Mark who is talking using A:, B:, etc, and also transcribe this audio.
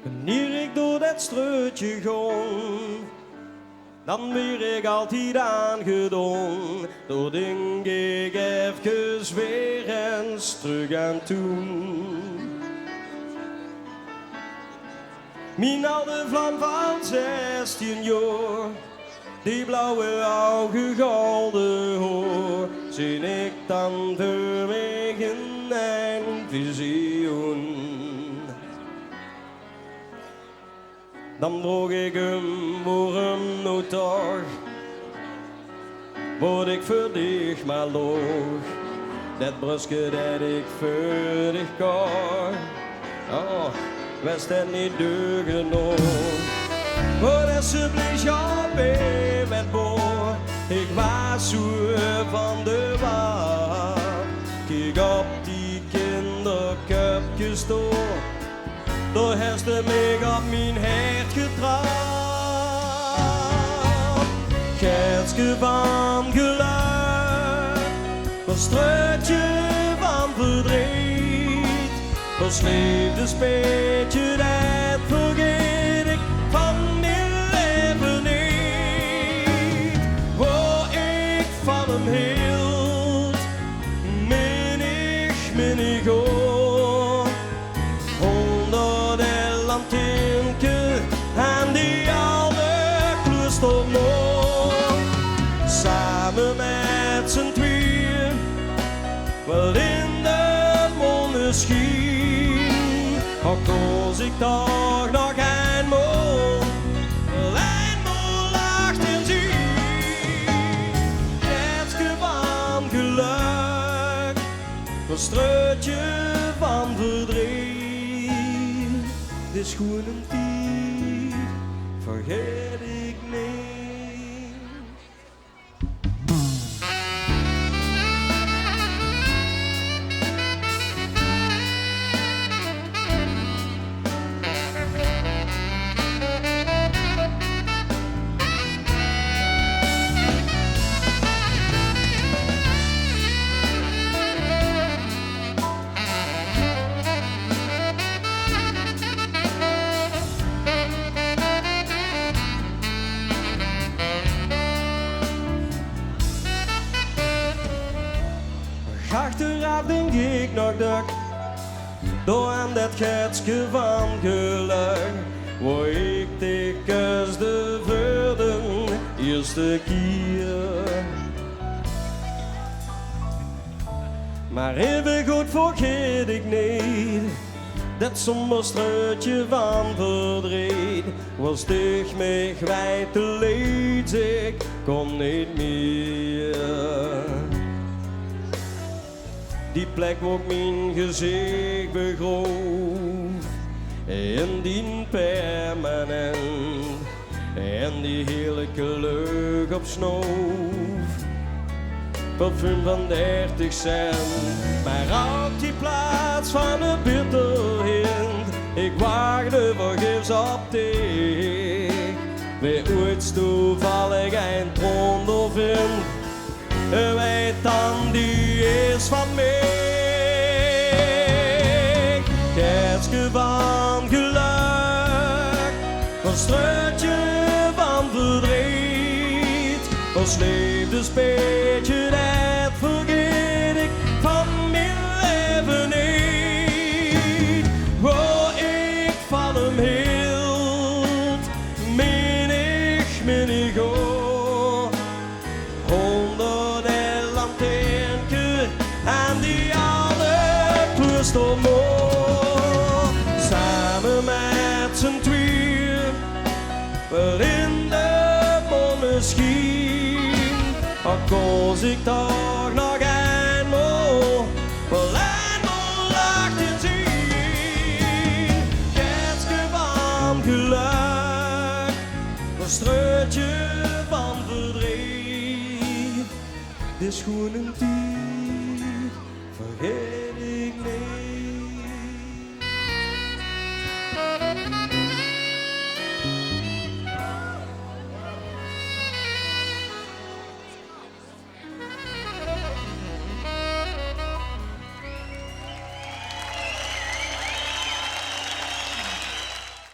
A: Wanneer ik door dat struitje ging, dan weer ik altijd aangedaan. Door denk ik even weer eens terug aan toen. Mijn oude vlam van 16 jaar, die blauwe ogen, gouden hoor, zie ik dan voor mij in een visioen. Dan vroeg ik hem waarom nou toch, word ik voor dich maar loog, dat brusje dat ik voor dich kocht. Oh, was dat niet duur genoeg? Word alsjeblieft ja bij met boor, ik was zo van de waar. Kijk op die kinderkupjes door, door heeft de mij op mijn hart getrapt. Gertske van geluk, was struitje van verdriet, was liefdespeetje dat vergeet ik van mijn leven niet. Waar ik van hem hield, min ik hoor. En die oude kloostermoor, samen met z'n tweeën, wel in de maneschijn. Al koos ik toch nog eenmaal, wel eenmaal achter zien. Gertske van geluk, een struitje van verdriet. Dit is gewoon een tijd, vergeet ik niet. Achteraf denk ik nog dat door aan dat Gertske van geluk, waar ik de kuste voor de eerste keer. Maar even goed vergeet ik niet, dat somberstruitje van verdriet was dicht mij kwijt te leed, ik kon niet meer. Die plek waar ik mijn gezicht begroof, in die permanent, en die heerlijke lucht op snoof. Parfum van 30 cent, maar op die plaats van een bitterhind, ik waagde vergeefs op dich. Wie ooit toevallig een trondel vindt, weet dan die is van mij. Gertske van geluk, een struitje van verdriet, ons liefdespeetje dat vergeet ik van mijn leven niet. Waar ik van hem hield, min ik hoor. En die oude kloostermoor, samen met z'n tweeën, wel in de maneschijn. Al koos ik toch nog eenmaal, wel eenmaal achter zien. Gertske van geluk, een struitje van verdriet, dit is gewoon een tijd.